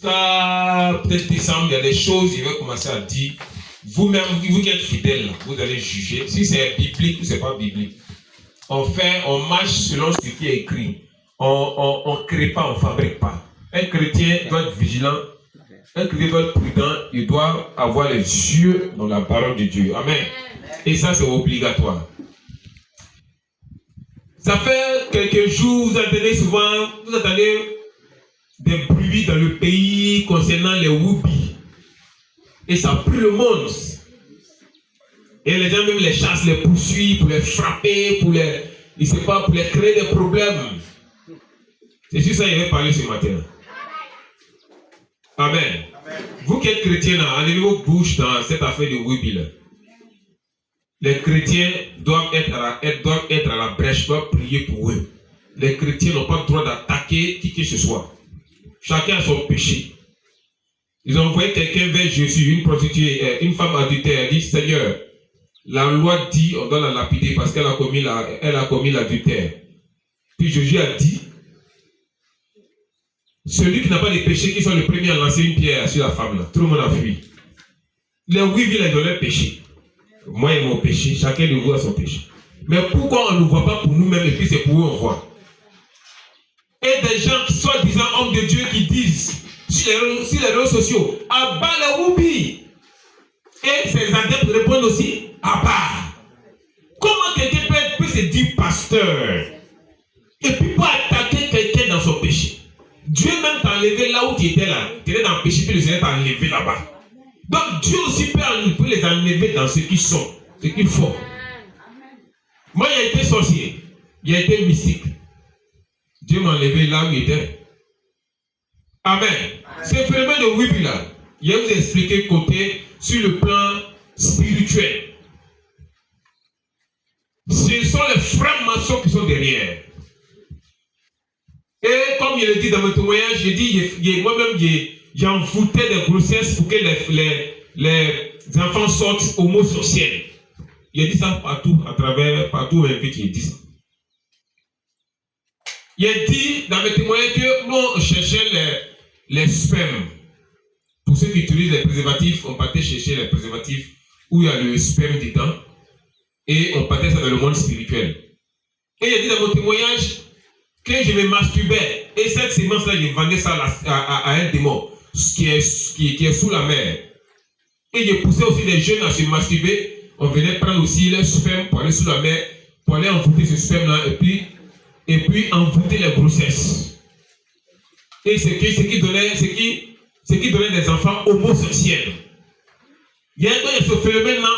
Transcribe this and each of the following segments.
peut-être décembre, il y a des choses, il va commencer à dire. Vous-même, vous qui êtes fidèles, vous allez juger si c'est biblique ou c'est pas biblique. On marche selon ce qui est écrit. On ne crée pas, on ne fabrique pas. Un chrétien doit être vigilant. Un chrétien doit être prudent. Il doit avoir les yeux dans la parole de Dieu. Amen. Et ça, c'est obligatoire. Ça fait quelques jours, vous entendez des bruits dans le pays concernant les Woubi. Et ça prie le monde. Et les gens même les chassent, les poursuivent pour les frapper, pour les créer des problèmes. C'est sur ça qu'il va parler ce matin. Amen. Vous qui êtes chrétiens, allez vos bouches dans cette affaire de Woubi. Les chrétiens doivent être à la brèche, doivent prier pour eux. Les chrétiens n'ont pas le droit d'attaquer qui que ce soit. Chacun a son péché. Ils ont envoyé quelqu'un vers Jésus, une prostituée, une femme adultère. Elle dit, Seigneur, la loi dit on doit la lapider parce qu'elle a commis l'adultère. Puis Jésus a dit, celui qui n'a pas de péché, qui soit le premier à lancer une pierre sur la femme là. Tout le monde a fui. Les 8 villes ont leur péché. Moi et mon péché, chacun de vous a son péché. Mais pourquoi on ne voit pas pour nous-mêmes et puis c'est pour eux on voit? Et des gens qui soi-disant hommes de Dieu qui disent sur les réseaux sociaux, abat les Woubi. Et ces adeptes répondent aussi, abat. Comment quelqu'un peut se dire pasteur et puis pas attaquer quelqu'un dans son péché? Dieu même t'a enlevé là où tu étais là. Tu étais dans le péché, puis le Seigneur t'a enlevé là-bas. Donc Dieu aussi peut les enlever dans ce qu'ils sont, ce qu'ils font. Moi, il a été sorcier, il a été mystique. Dieu m'a enlevé là où il était. Amen. Ce phénomène de Woubi là, il va vous expliquer côté sur le plan spirituel. Ce sont les francs-maçons qui sont derrière. Et comme il le dit dans mon témoignage, j'ai dit, moi-même, j'ai envoûté des grossesses pour que les enfants sortent homosexuels. Il a dit ça partout, partout où il dit ça. Il a dit dans mes témoignages que nous, on cherchait les spermes. Pour ceux qui utilisent les préservatifs, on partait chercher les préservatifs où il y a le sperme dedans. Et on partait ça dans le monde spirituel. Et il a dit dans mon témoignage que je me masturbais. Et cette sémence-là, je vendais ça à un démon qui est sous la mer. Et je poussais aussi les jeunes à se masturber. On venait prendre aussi leur sperme pour aller sous la mer, pour aller envoûter ce sperme-là et puis envoûter les grossesses. Et ce qui donnait des enfants homosexuels. Il y a ce phénomène-là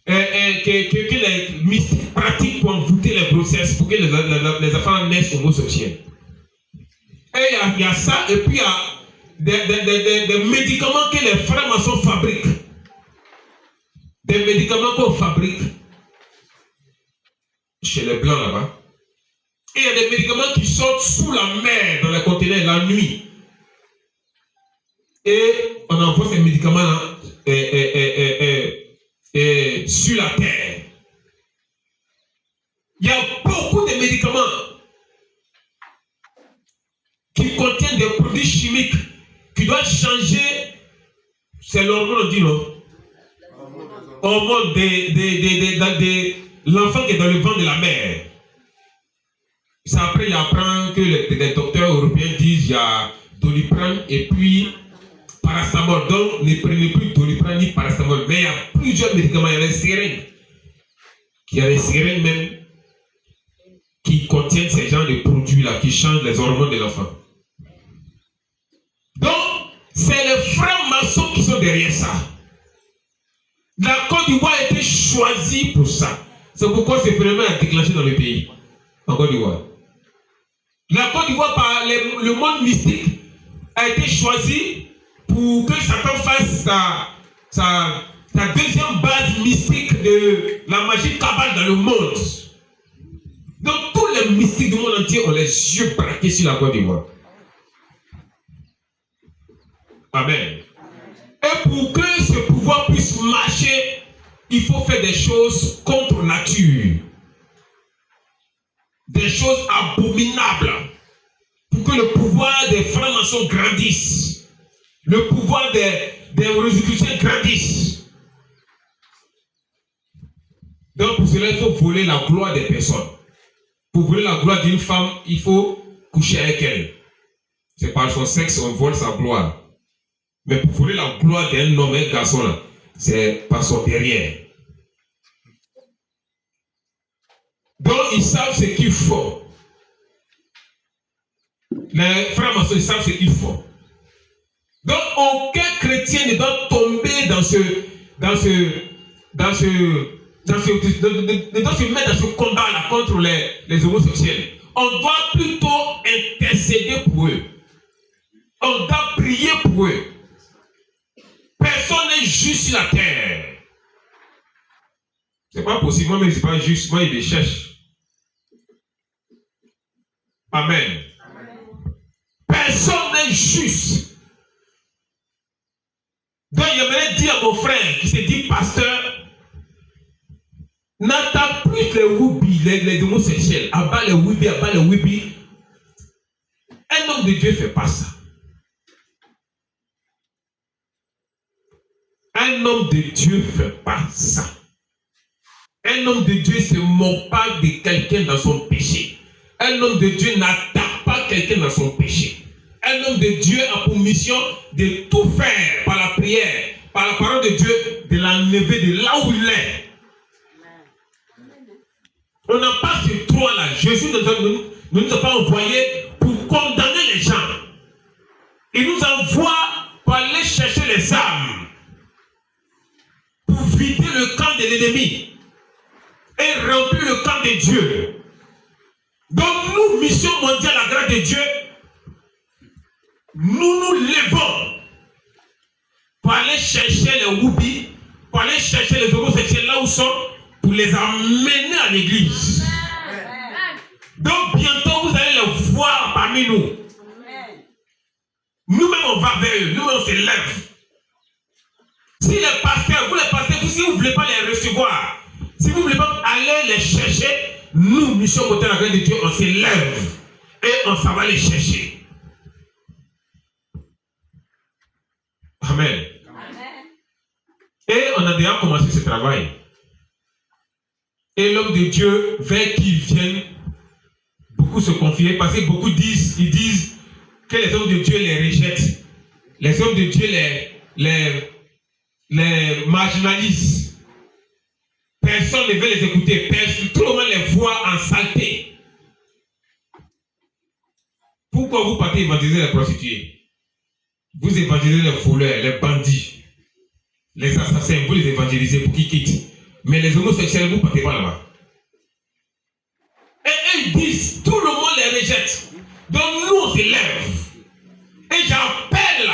que les mystiques pratiquent pour envoûter les grossesses, pour que les enfants naissent homosexuels. Et il y a ça, et puis il y a des médicaments que les francs-maçons fabriquent. Des médicaments qu'on fabrique chez les blancs là-bas. Et il y a des médicaments qui sortent sous la mer, dans les conteneurs, la nuit. Et on envoie ces médicaments-là sur la terre. Il y a beaucoup de médicaments qui contiennent des produits chimiques qui doivent changer, c'est l'hormone, on dit non? Hormone de l'enfant qui est dans le ventre de la mère. Ça, après, il apprend que les docteurs européens disent qu'il y a Doliprane et puis paracétamol. Donc, ne prenez plus Doliprane ni paracétamol. Mais il y a plusieurs médicaments. Il y a des seringues. Il y a des seringues même qui contiennent ces genres de produits-là, qui changent les hormones de l'enfant. Donc, c'est les francs-maçons qui sont derrière ça. La Côte d'Ivoire a été choisie pour ça. C'est pourquoi ce phénomène a déclenché dans le pays. En Côte d'Ivoire. La Côte d'Ivoire, par le monde mystique, a été choisi pour que Satan fasse sa deuxième base mystique de la magie cabale dans le monde. Donc tous les mystiques du monde entier ont les yeux braqués sur la Côte d'Ivoire. Amen. Et pour que ce pouvoir puisse marcher, il faut faire des choses contre nature. Des choses abominables. Pour que le pouvoir pouvoir des francs-maçons grandisse. Le pouvoir des rosicruciens grandisse. Donc pour cela, il faut voler la gloire des personnes. Pour voler la gloire d'une femme, il faut coucher avec elle. C'est par son sexe on vole sa gloire. Mais pour voler la gloire d'un homme, un garçon, là, c'est par son derrière. Donc ils savent ce qu'il faut. Les frères maçons, ils savent ce qu'il faut. Donc aucun chrétien ne doit tomber ne doit se mettre dans ce combat-là contre les homosexuels. On doit plutôt intercéder pour eux. On doit prier pour eux. Personne n'est juste sur la terre. C'est pas possible. Moi, mais je ne suis pas juste. Moi, il me cherche. Amen. Personne n'est juste. Donc, j'aimerais dire à mon frère qui se dit pasteur, n'attends plus les woubi, les homosexuels. Abat les woubi, abat les woubi. Un homme de Dieu ne fait pas ça. Un homme de Dieu ne fait pas ça. Un homme de Dieu ne se moque pas de quelqu'un dans son péché. Un homme de Dieu n'attaque pas quelqu'un dans son péché. Un homme de Dieu a pour mission de tout faire par la prière, par la parole de Dieu, de l'enlever de là où il est. On n'a pas ce droit-là. Jésus ne nous a pas envoyés pour condamner les gens. Il nous envoie pour aller chercher les âmes, pour vider le camp de l'ennemi et remplir le camp de Dieu. Donc nous, mission mondiale, la grâce de Dieu, nous nous levons pour aller chercher les woubis, pour aller chercher les homosexuels là où ils sont, pour les amener à l'église. Donc bientôt vous allez les voir parmi nous. Nous-mêmes on va vers eux, nous-mêmes on se lève. Si les pasteurs, si vous ne voulez pas les recevoir, si vous ne voulez pas aller les chercher, nous, mission côté la grâce de Dieu, on se lève et on s'en va les chercher. Amen. Amen. Et on a déjà commencé ce travail. Et l'homme de Dieu, vers qui ils viennent, beaucoup se confier, parce que beaucoup disent que les hommes de Dieu les rejettent. Les hommes de Dieu les marginalisent. Personne ne veut les écouter. Tout le monde les voit en saleté. Pourquoi vous partez évangéliser les prostituées? Vous évangélisez les voleurs, les bandits, les assassins, vous les évangélisez pour qu'ils quittent. Mais les homosexuels, vous ne partez pas là-bas. Et ils disent, tout le monde les rejette. Donc nous, on se lève. Et j'appelle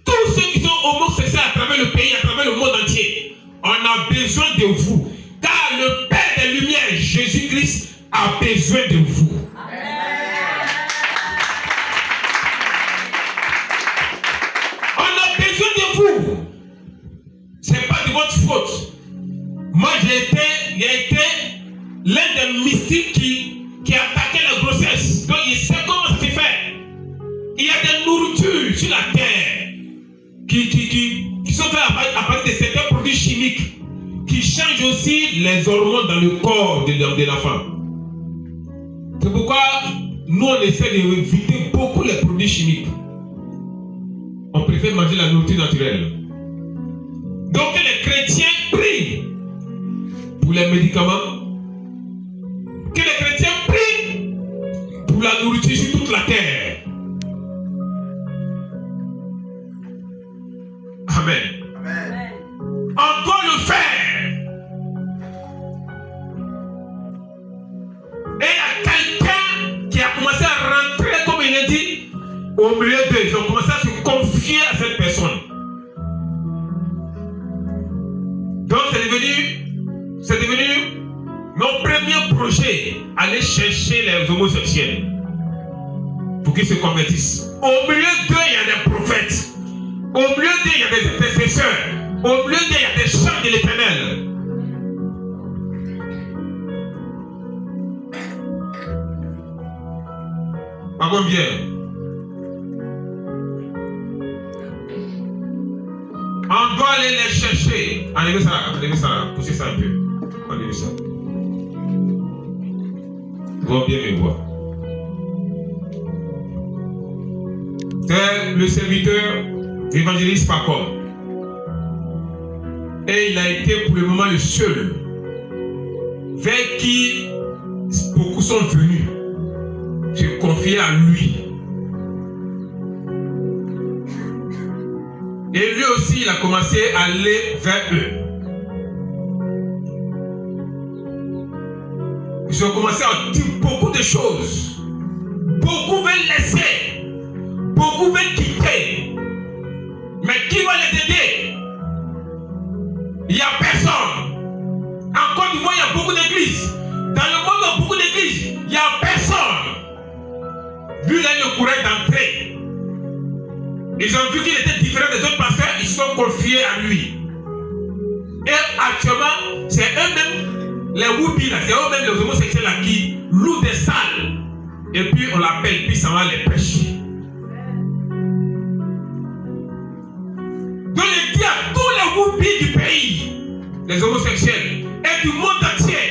tous ceux qui sont homosexuels à travers le pays, à travers le monde entier. On a besoin de vous. Car le Père des Lumières, Jésus-Christ, a besoin de vous. Amen. On a besoin de vous. Ce n'est pas de votre faute. Moi, j'ai été l'un des mystiques qui attaquait la grossesse. Donc, il sait comment ça se fait. Il y a des nourritures sur la terre qui sont faites à partir de certains produits chimiques qui changent aussi les hormones dans le corps de l'enfant. C'est pourquoi nous, on essaie d'éviter beaucoup les produits chimiques. On préfère manger la nourriture naturelle. Donc, les chrétiens prient pour les médicaments. Que les chrétiens prient pour la nourriture sur toute la terre. Amen. Amen. On doit le faire. Et il y a quelqu'un qui a commencé à rentrer, comme il a dit, au milieu d'eux. Ils ont commencé à se confier à cette personne. Donc c'est devenu mon premier projet, aller chercher les homosexuels pour qu'ils se convertissent. Au milieu d'eux, il y a des prophètes. Au milieu d'eux, il y a des intercesseurs. Au milieu d'eux, il y a des chants de l'Éternel. À combien? On doit aller les chercher. Enlevez ça là, poussez ça un peu. Enlevez ça. Ils vont bien me voir. C'est le serviteur évangéliste Pacom. Et il a été pour le moment le seul vers qui beaucoup sont venus se confier à lui. Et lui aussi, il a commencé à aller vers eux. Ils ont commencé à dire beaucoup de choses. Beaucoup veulent laisser. Beaucoup veulent quitter. Mais qui va les aider? Il n'y a personne. En Côte d'Ivoire, il y a beaucoup d'églises. Dans le monde, il y a beaucoup d'églises. Il n'y a personne. Lui, il a eu le courage d'entrer. Ils ont vu qu'il était différent des autres pasteurs. Ils se sont confiés à lui. Et actuellement, c'est eux-mêmes, les whoopis, c'est eux-mêmes les homosexuels là, qui louent des salles. Et puis on l'appelle, puis ça va les prêcher. Donc il dit à tous les whoopis du pays, les homosexuels et du monde entier,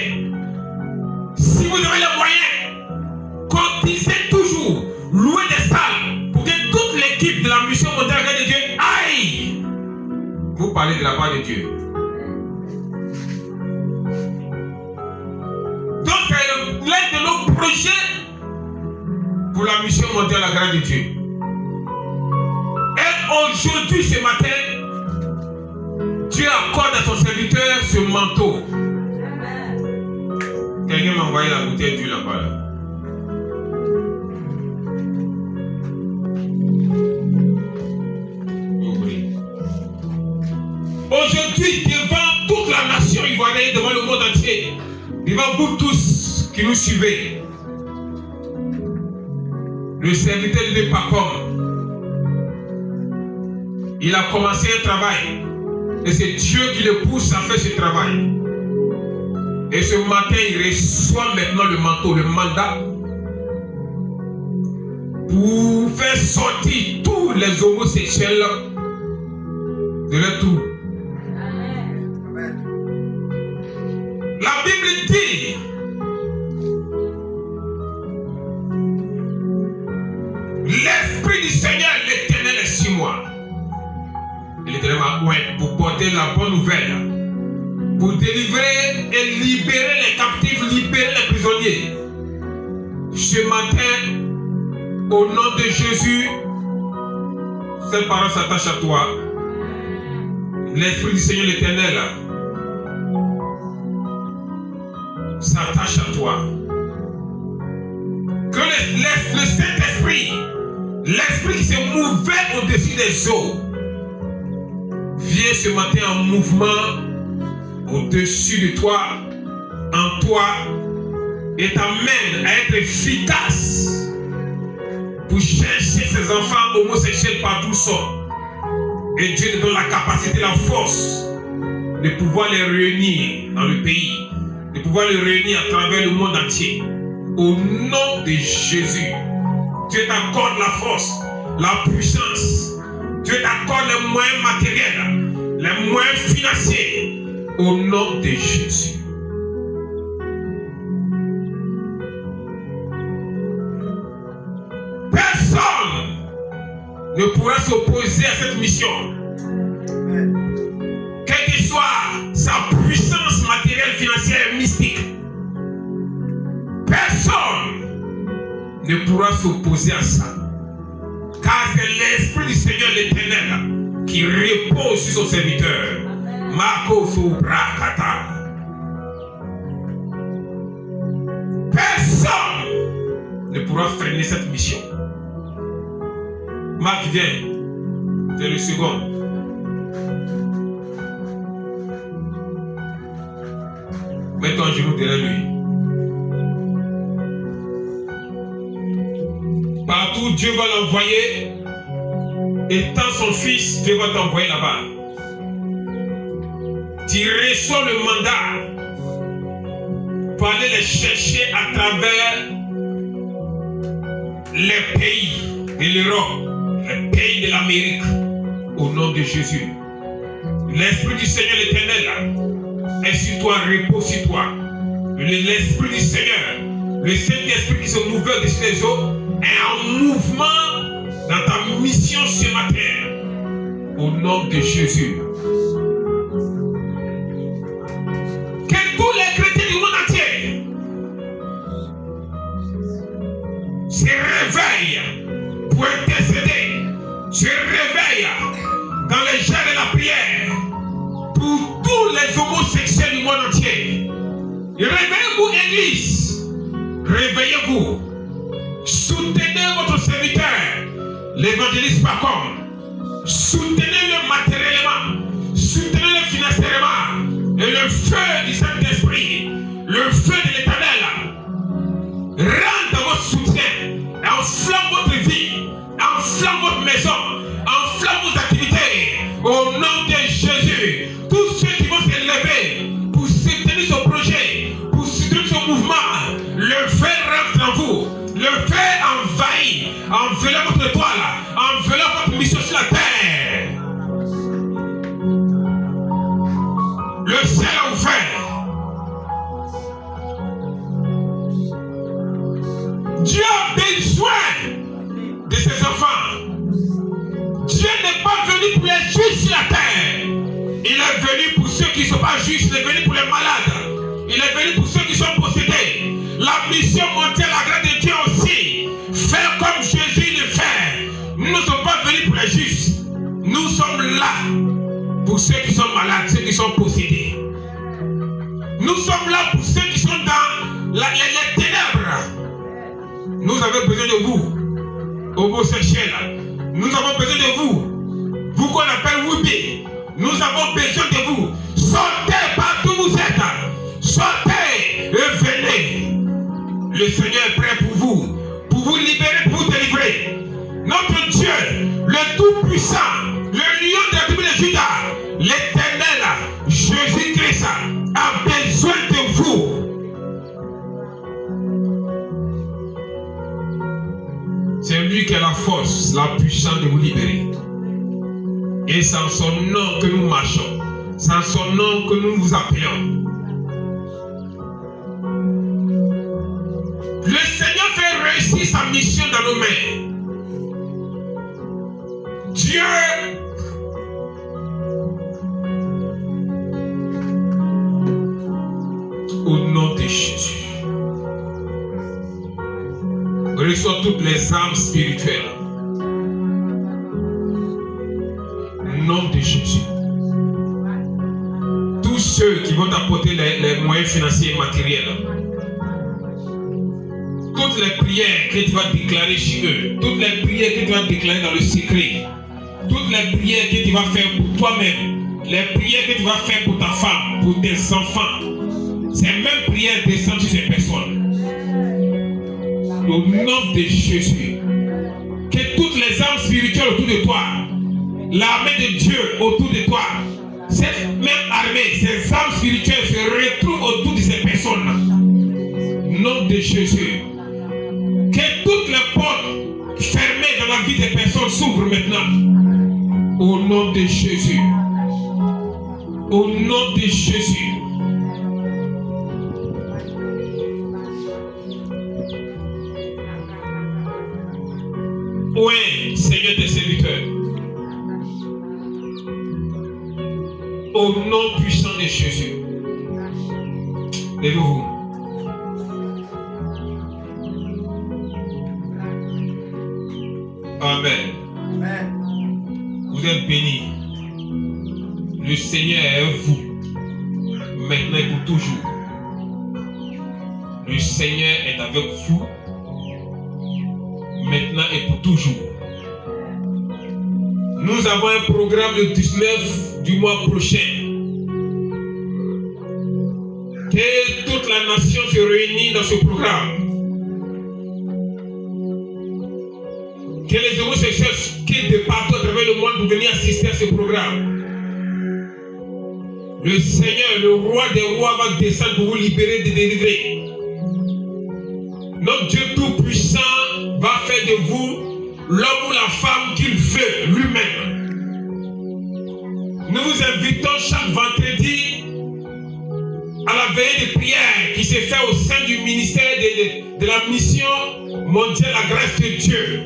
si vous avez les moyens, cotisez toujours, louez des salles pour que toute l'équipe de la mission mondiale de Dieu aille. Vous parlez de la part de Dieu. Donc c'est l'un de nos projets pour la mission mondiale la grâce de Dieu. Et aujourd'hui, ce matin, Dieu accorde à son serviteur ce manteau. Quelqu'un m'a envoyé la bouteille d'huile là-bas. Là. Aujourd'hui, devant toute la nation ivoirienne, devant le monde entier, devant vous tous qui nous suivez, le serviteur de Pacom, il a commencé un travail et c'est Dieu qui le pousse à faire ce travail. Et ce matin, il reçoit maintenant le manteau, le mandat pour faire sortir tous les homosexuels de leur tour. La Bible dit l'Esprit du Seigneur, l'Éternel est sur moi. Et l'Éternel m'a oint pour porter la bonne nouvelle, pour délivrer et libérer les captifs, libérer les prisonniers. Ce matin, au nom de Jésus, cette parole s'attache à toi. L'Esprit du Seigneur, l'Éternel, s'attache à toi. Que le Saint-Esprit, l'Esprit qui se mouvait au-dessus des eaux, viens ce matin en mouvement au-dessus de toi, en toi, et t'amène à être efficace pour chercher ces enfants homosexuels partout où ils sont. Et Dieu te donne la capacité, la force de pouvoir les réunir dans le pays, de pouvoir les réunir à travers le monde entier. Au nom de Jésus, Dieu t'accorde la force, la puissance. Dieu t'accorde les moyens matériels, les moyens financiers. Au nom de Jésus. Personne ne pourra s'opposer à cette mission. Quelle que soit sa puissance matérielle, financière et mystique. Personne ne pourra s'opposer à ça. Car c'est l'Esprit du Seigneur l'Éternel qui repose sur son serviteur. Personne ne pourra freiner cette mission. Marc, viens. C'est le second. Mets ton genou derrière lui. Partout Dieu va l'envoyer. Étant son fils, Dieu va t'envoyer là-bas. Tu reçois le mandat pour aller les chercher à travers les pays de l'Europe, les pays de l'Amérique, au nom de Jésus. L'Esprit du Seigneur l'Éternel est sur toi, repose sur toi. L'Esprit du Seigneur, le Saint-Esprit qui se mouvait au-dessus des eaux, est en mouvement dans ta mission ce matin. Au nom de Jésus. Que tous les chrétiens du monde entier se réveillent pour intercéder, se réveillent dans les jeux de la prière pour tous les homosexuels du monde entier. Réveillez-vous, Église. Réveillez-vous. Soutenez votre serviteur, l'évangéliste Pacom. Soutenez-le matériellement. Soutenez-le financièrement. Et le feu du Saint-Esprit, le feu de l'Éternel, rentre votre soutien, enflamme votre vie, enflamme votre maison, enflamme vos activités. Au nom de Jésus, tous ceux qui vont s'élever pour soutenir ce projet, pour soutenir ce mouvement, le feu rentre en vous, le feu envahit, enveloppe votre toile, enveloppe votre mission sur la terre. Le ciel est ouvert. Dieu a besoin de ses enfants. Dieu n'est pas venu pour les justes sur la terre. Il est venu pour ceux qui ne sont pas justes. Il est venu pour les malades. Il est venu pour ceux qui sont possédés. La mission mondiale, la grâce de Dieu aussi. Faire comme Jésus le fait. Nous ne sommes pas venus pour les justes. Nous sommes là pour ceux qui sont malades, ceux qui sont possédés. Nous sommes là pour ceux qui sont dans les ténèbres. Nous avons besoin de vous, homosexuels. Nous avons besoin de vous, vous qu'on appelle Wubi. Nous avons besoin de vous. Sortez partout où vous êtes. Sortez et venez. Le Seigneur est prêt pour vous libérer, pour vous délivrer. Notre Dieu, le Tout-Puissant, le lion de la tribu de Juda, l'Éternel, Jésus-Christ, a besoin de vous. C'est lui qui a la force, la puissance de vous libérer. Et c'est en son nom que nous marchons. C'est en son nom que nous vous appelons. Le Seigneur fait réussir sa mission dans nos mains. Dieu au nom de Jésus. Reçois toutes les âmes spirituelles. Au nom de Jésus. Tous ceux qui vont apporter les moyens financiers et matériels. Toutes les prières que tu vas déclarer chez eux. Toutes les prières que tu vas déclarer dans le secret. Toutes les prières que tu vas faire pour toi-même. Les prières que tu vas faire pour ta femme, pour tes enfants. Ces mêmes prières descendent sur ces personnes. Au nom de Jésus, que toutes les âmes spirituelles autour de toi, l'armée de Dieu autour de toi, cette même armée, ces âmes spirituelles se retrouvent autour de ces personnes. Au nom de Jésus, que toutes les portes fermées dans la vie des personnes s'ouvrent maintenant. Au nom de Jésus. Au nom de Jésus. Oui, Seigneur des serviteurs. Au nom puissant de Jésus. Levez-vous. Amen. Vous êtes bénis. Le Seigneur est avec vous. Maintenant et pour toujours. Le Seigneur est avec vous. Maintenant et pour toujours. Nous avons un programme le 19 du mois prochain. Que toute la nation se réunisse dans ce programme. Que les homosexuels quittent de partout à travers le monde pour venir assister à ce programme. Le Seigneur, le roi des rois, va descendre pour vous libérer, de délivrer. Notre Dieu tout-puissant va faire de vous l'homme ou la femme qu'il veut lui-même. Ne vous invitons chaque vendredi à la veillée de prière qui s'est fait au sein du ministère de la mission mondiale La Grâce de Dieu.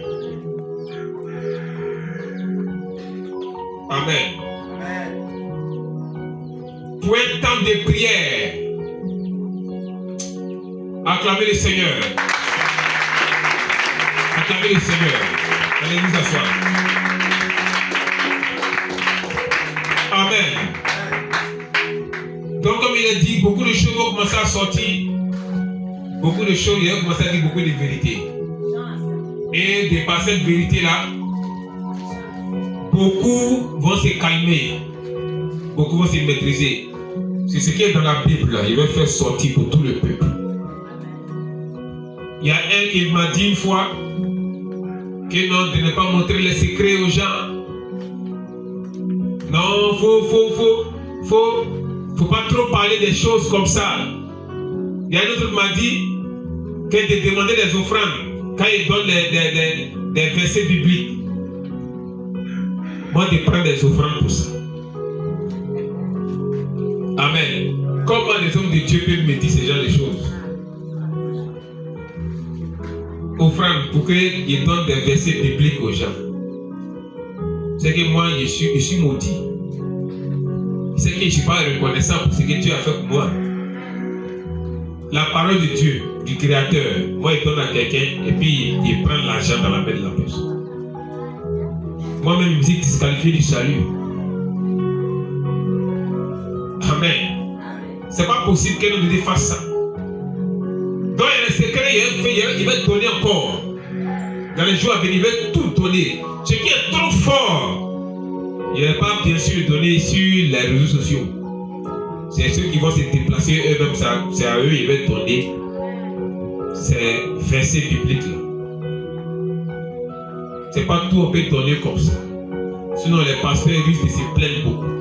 Amen. Pour un temps de prière, acclamez le Seigneur. Acclamez le Seigneur. Allez vous asseoir. Amen. Donc, comme il a dit, beaucoup de choses vont commencer à sortir. Beaucoup de choses, il va commencer à dire beaucoup de vérités. Et de par cette vérité-là, beaucoup vont se calmer. Beaucoup vont se maîtriser. C'est ce qui est dans la Bible, là. Il va faire sortir pour tout le peuple. Il y a un qui m'a dit une fois que non, de ne pas montrer les secrets aux gens. Non, faut pas trop parler des choses comme ça. Il y a un autre qui m'a dit que de demander des offrandes quand il donne des versets bibliques. Moi, de prendre des offrandes pour ça. Amen. Comment les hommes de Dieu peuvent me dire ce genre de choses? Offrande pour qu'ils donnent des versets bibliques aux gens. C'est que moi, je suis maudit. C'est que je ne suis pas reconnaissant pour ce que Dieu a fait pour moi. La parole de Dieu, du Créateur, moi, il donne à quelqu'un et puis il prend l'argent dans la main de la personne. Moi-même, je me suis disqualifié du salut. Amen. C'est pas possible qu'un homme fasse ça. Donc, il y a des secrets, il va donner encore. Dans les jours à venir, il va tout donner. Ce qui est trop fort, il ne va pas bien sûr le donner sur les réseaux sociaux. C'est ceux qui vont se déplacer eux-mêmes, c'est à eux qu'il va donner ces versets bibliques-là. C'est pas tout on peut donner comme ça. Sinon, les pasteurs risquent de se plaindre beaucoup.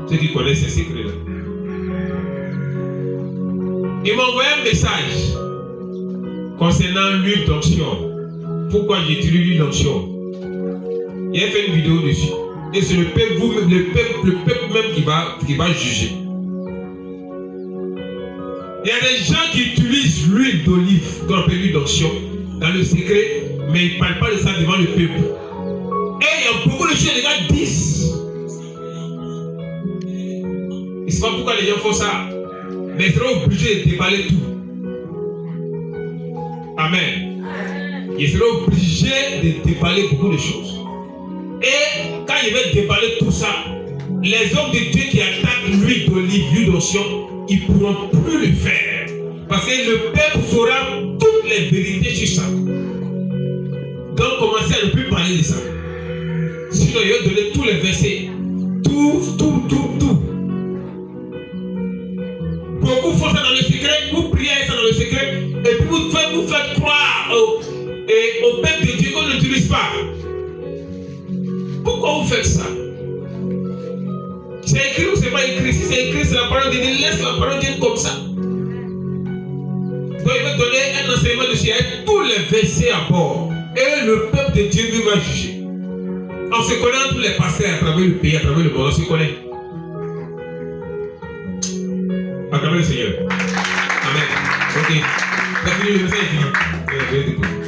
Ceux qui connaissent ces secrets-là. Il m'a envoyé un message concernant l'huile d'onction. Pourquoi j'utilise l'huile d'onction? Il a fait une vidéo dessus. Et c'est le peuple même qui va juger. Il y a des gens qui utilisent l'huile d'olive, qu'on appelle l'huile d'onction, dans le secret, mais ils ne parlent pas de ça devant le peuple. Et il y a beaucoup de choses que les gars disent. Je ne sais pas pourquoi les gens font ça, mais ils seront obligés de déballer tout. Amen. Ils seront obligés de déballer beaucoup de choses. Et quand ils veulent déballer tout ça, les hommes de Dieu qui attaquent l'huile d'olive, l'huile d'onction, ils ne pourront plus le faire. Parce que le peuple saura toutes les vérités sur ça. Donc commencez à ne plus parler de ça. Sinon, il va donner tous les versets. Tout. Beaucoup font ça dans le secret, vous priez ça dans le secret, et puis vous faites croire au peuple de Dieu qu'on n'utilise pas. Pourquoi vous faites ça? C'est écrit ou c'est pas écrit? Si c'est écrit, c'est la parole de Dieu. Laisse la parole de Dieu comme ça. Donc il va donner un enseignement dessus avec tous les versets à bord. Et le peuple de Dieu lui va juger. On se connaît entre les pasteurs à travers le pays, à travers le monde. On se connaît. Acclamez le Seigneur. Amen. Ok. Le message est fini.